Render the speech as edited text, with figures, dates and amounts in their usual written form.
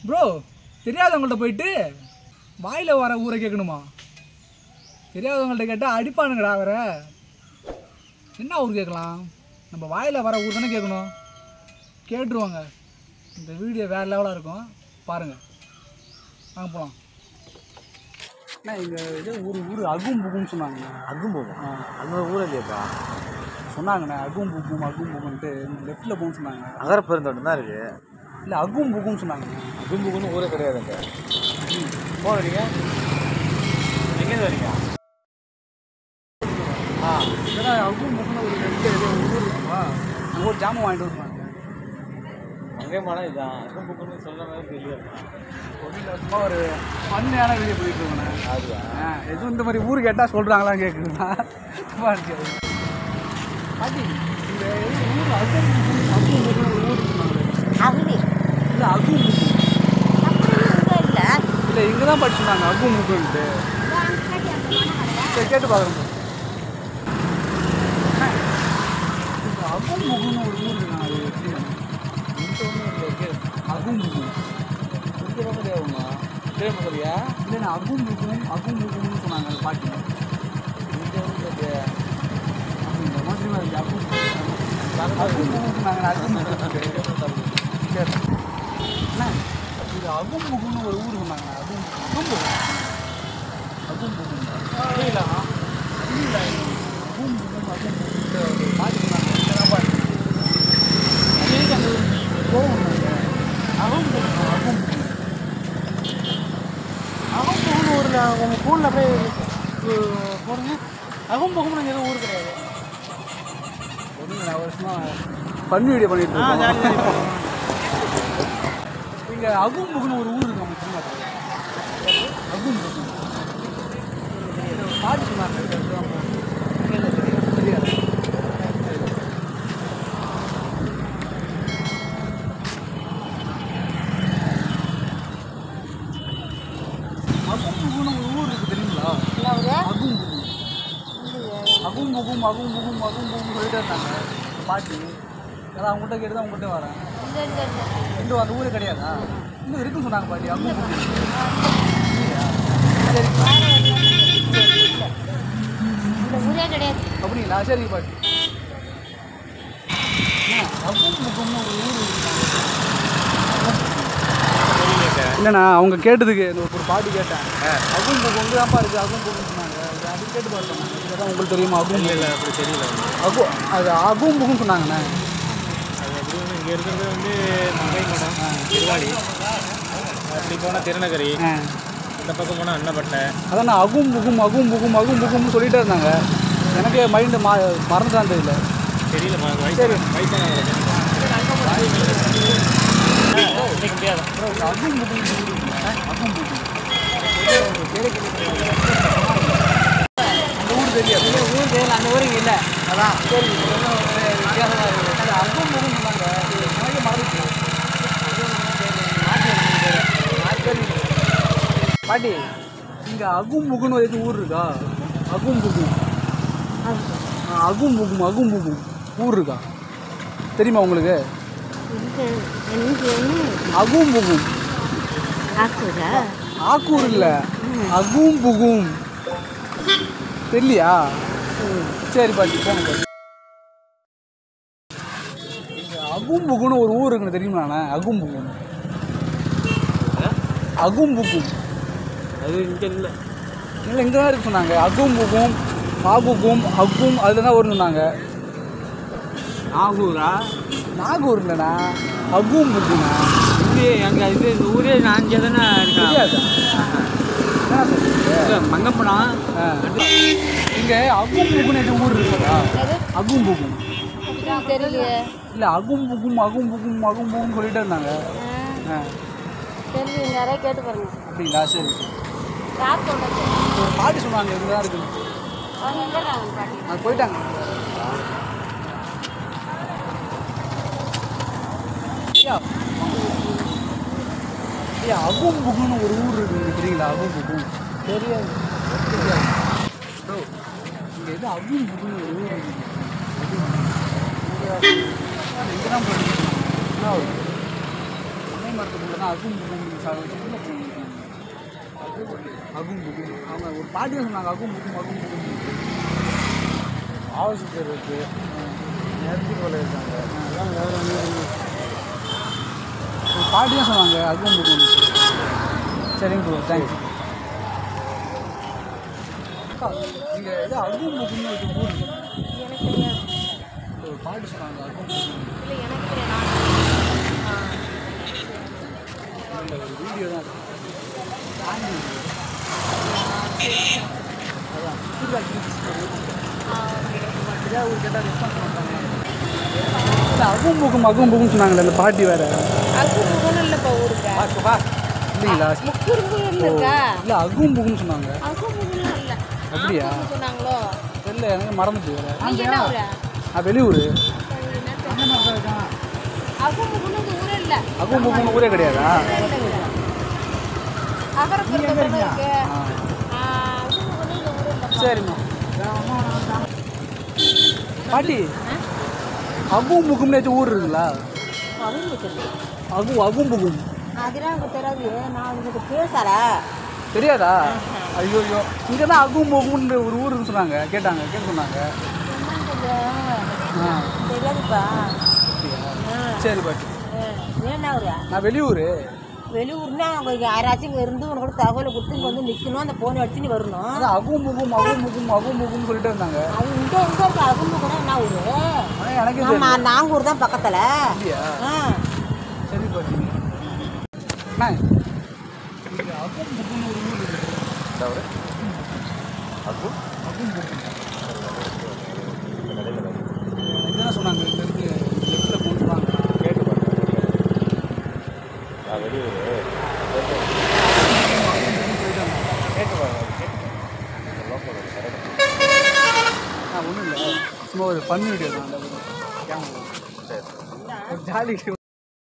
Bro தெரியாதவங்கள்ட்ட போயிட்டு வாயில் வர ஊரை கேட்கணுமா? தெரியாதவங்கள்ட்ட கேட்டால் அடிப்பானுங்கடா அவரை. என்ன ஊர் கேட்கலாம்? நம்ம வாயில் வர ஊர் தானே கேட்கணும். கேட்டுருவாங்க. இந்த வீடியோ வேறு லெவலாக இருக்கும், பாருங்கள். வாங்க போகலாம். அண்ணா இங்கே இது ஊர் அகும் புகுன்னு சொன்னாங்கண்ணா. அகும் போகும் அந்த ஊர் இல்லையாப்பா சொன்னாங்கண்ணே. அகும் புகுன்ட்டு லெஃப்ட்டில் போகணும்னு சொன்னாங்க. அகர பெருந்தோட்டம் தான் இருக்குது. இல்லை அகும் புகுன்னு சொன்னாங்கண்ணா. அகும் புகுன்னு ஊரே கிடையாதுங்க. போகிறீங்க எங்கேருந்து வரீங்க? ஏன்னா அகும் புகுன்னு ஒரு ஊர் இருக்குப்பா. அங்கே ஒரு ஜாமான் வாங்கிட்டு வருவாங்க. அங்கே போனால் இதுதான் அகும் புகுன்னு சொல்கிற மாதிரி தெரியல. சும்மா ஒரு ஃபன்னியான வீடியோ போயிட்டு இருக்கோண்ணே. அதுவா எதுவும் இந்த மாதிரி ஊர் கேட்டால் சொல்கிறாங்களான்னு கேட்குதுண்ணா. பாட்டி இந்த ஊர் அகும் புகுன்னு ஒரு ஊர் இருக்குனாங்க. இல்லை அகும் புகு இல்லை இங்கே தான் படிச்சுருந்தாங்க அகும் புகுன்ட்டு. சரி கேட்டு பார்க்குறோம். அகும் புகுன்னு ஒரு ஊர் இருக்குண்ணா. அது எப்படி அகும் புகு தெரியாதுமா தெரியா இல்லைண்ணா. அகும் புகுன்னு சொன்னாங்க அந்த பாட்டி. இங்கே வந்து இந்த மாதிரி இருக்கு. அகும் புகுன்னு சொன்னாங்க. அண்ணா இது அகும் புகுன்னு ஒரு ஊர் சொன்னாங்க. அகும் புகு புரியல. இல்லை அகும் புகுன்னு பாட்டி சொன்னாங்க. பாட்டி போகும் அகும் புகுன்னு ஊரில் உங்கள் ஃபோனில் போய் போடுங்க. அகும் புகுன்னு நாங்கள் எதுவும் ஊர் கிடையாது. ஒன்றும் நான் வருஷமாக ஃபன் வீடியோ பண்ணிட்டு இருக்கோம். இங்கே அகும் புகுன்னு ஒரு ஊர் இருக்கு. நம்ம சொன்னா அகும் புகு பாட்டி சொன்னாங்க. தெரியாது. அகும் புகுன்னு ஒரு ஊர் இருக்குது தெரியுங்களா? அகும் புகும் சொல்லிட்டே இருந்தாங்க பாட்டி. அதான் அவங்ககிட்ட கேட்டு தான் உங்கள்கிட்ட வரேன். இன்னும் அந்த ஊரே கிடையாதா? இன்னும் இருக்குன்னு சொன்னாங்க பாட்டி. அகும் புகு அப்படிங்களா? சரிங்க பாட்டி. அகும் புகுன்னு ஒரு ஊர் இல்லைண்ணா. அவங்க கேட்டதுக்கு ஒரு பாட்டி கேட்டேன். அகும் புகு வந்து தான்ப்பா இருக்குது அகும் புகுன்னு சொன்னாங்க. அது கேட்டு பார்த்தோம். இதுதான் உங்களுக்கு தெரியுமா? அகும் இல்லை அப்படி தெரியல. அது அகும் புகுன்னு சொன்னாங்கண்ணே. அது எப்படி வந்து இங்கே இருக்கிறது வந்து மங்கை மடம் திருவாடி, அப்படி போனால் திருநகரி, இந்த பக்கம் போனால் அன்னப்பட்டை. அதான் அகும் புகும்னு சொல்லிகிட்டே இருந்தாங்க. எனக்கே மைண்டு மறந்துதான் தெரியல. தெரியலம்மா. சரி வயசானவங்க முடியாது. அகும் புகு அகும் புகு அந்த ஊர் தெரியாது. ஊர் தெரியல. அந்த ஊர் இங்கே இல்லை. அதான் சரி வித்தியாசமாக இருக்குது. அகும் புகுன்னு சொன்னாங்க. எனக்கே மறந்துச்சு. பாட்டி இங்கே அகும் புகுன்னு எதுவும் ஊர் இருக்கா? அகும் புகும் ஊர் இருக்கா தெரியுமா உங்களுக்கு? அகும் புகும் ஆக்கூர் இல்லை, அகும் புகும் தெரியலையா? சரி பாட்டி போங்க. இங்கே அகும் புகுன்னு ஒரு ஊர் இருக்குன்னு தெரியுமாண்ணே? அகும் புகும் அது இங்கே இல்லை. இல்லை இங்கே தான் இருக்கு சொன்னாங்க. அகும் புகும் அகும் அதில் தான் வரும்னு சொன்னாங்க. நாகூரா? நாகூர் இல்லைண்ணா, அகும் புகுண்ணா. இது எங்கள் இது இந்த ஊரே நான் இங்கே தானே இருக்கேன். என்ன சொல்லுங்க மங்கப்படம். இங்கே அகும் புகுன்னு எதுவும் ஊர் இருக்குதா? அகும் புகும் தெரியலையே. இல்லை அகும் புகும் சொல்லிட்டே இருந்தாங்க. தெரியல, நிறைய கேட்டு பாருங்க. அப்படிங்களா? சரி யார் சொல்றது? ஒரு பாட்டி சொன்னாங்க இங்கே தான் இருக்குது. அவங்க எங்கே இருக்காங்க பாட்டி? அது போயிட்டாங்க. ஐயா அகும் புகுன்னு ஒரு ஊர் இருக்குது தெரியுங்களா? அகும் புகும் தெரியாது. ப்ரோ இங்கே எது அகும் புகுன்னு ஒரு ஊர் இருக்குது. இங்கே தான் போயிருக்கோம். என்ன மரத்துக்குள்ள தான் அகும் புகும் சாக வச்சு உள்ள போகணும். அகும் புகும் அவங்க ஒரு பாட்டியும் சொன்னாங்க அகும் புகும் அகும் புகும். ஆவசியர் இருக்குது, நேர்த்தி போல இருக்காங்க, அதெல்லாம் வேறு ஒரு பாட்டியும் சொன்னாங்க அகும் புகும். சரிங்க ப்ரோ, தேங்க்ஸ். இங்கே ஏதோ அகும் புகும்னு ஒரு ஊர் இருக்கு. எனக்கு தெரியாது. ஒரு பாட்டி சொன்னாங்க அகும் புகும். இல்லை எனக்கு தெரியாது. இந்த ஒரு வீடியோ தான் இருக்கு. அதான் ஏதாவது ஒரு கேட்டால் ரெஸ்பான்ஸ் பண்ணுறாங்க. இல்லை அகும் புகும் சொன்னாங்களே அந்த பாட்டி வேறு. அகும் புகுன்னு இல்லைப்பா ஊருக்கு. இல்லைங்களா? முக்குறும்புன்னு இருக்கா? இல்லை அகும் புகுன்னு சொன்னாங்க. அகும் புகுன்னு இல்லை. அப்படியா? சொன்னாங்களோ? தெரியல, எனக்கு மறந்துட்டு வேறு. நீங்க என்ன ஊரா? வெளியூர். அகும் புகுன்னு இந்த ஊரே இல்லை. அகும் புகுன்னு ஊரே கிடையாதா? அகரப்பூர் இருக்கு. அகும் புகுன்னு இந்த ஊரே இல்லை. சரிம்மா. பாட்டி அகும் புகும்னு ஏதாச்சும் ஊர் இருக்குங்களா? அகும் புகுன்னு அகும் புகும் அதெல்லாம் எனக்கு தெரியாது. நான் உங்களுக்கு பேசுற தெரியாதா? ஐயோ ஐயோ, இங்கே தான் அகும் புகும்னு ஒரு ஊருன்னு சொன்னாங்க. கேட்டு சொன்னாங்க. ஆ தெரியாதுப்பா. சரி பாட்டி. என்ன ஊரா? நான் வெளியூர். வெளியூர்னா உங்களுக்கு யாராச்சும் இங்கே இருந்து உனக்கு கூட தகவலை கொடுத்து இங்கே வந்து நிற்கணும். அந்த ஃபோன் அடிச்சு நீ வரணும். அதான் அகும் புகும்னு சொல்லிட்டு இருந்தாங்க. அது இங்கே எங்கே இருக்கு? அகும்பு கூட என்ன ஊர்? ஆனால் எனக்கே ஆமாம், நாங்கூர் தான் பக்கத்தில். இல்லையா? ஆ சரி பாட்டி. அண்ணா இங்க அகும் புகும்னு ஒரு ஊர் இருக்கு. அகும் இதுதான் சொன்னாங்க. இங்கேருந்து லெஃப்ட்டில் போட்டுருவாங்க. கேட்டு பாருங்க. வெளியூர் கேட்டு பாருங்க. லோக்கல் ஒன்றும் இல்லை, சும்மா ஒரு ஃபன் வீடியோ தான். அந்த கேமரா சரி ஒரு ஜாலி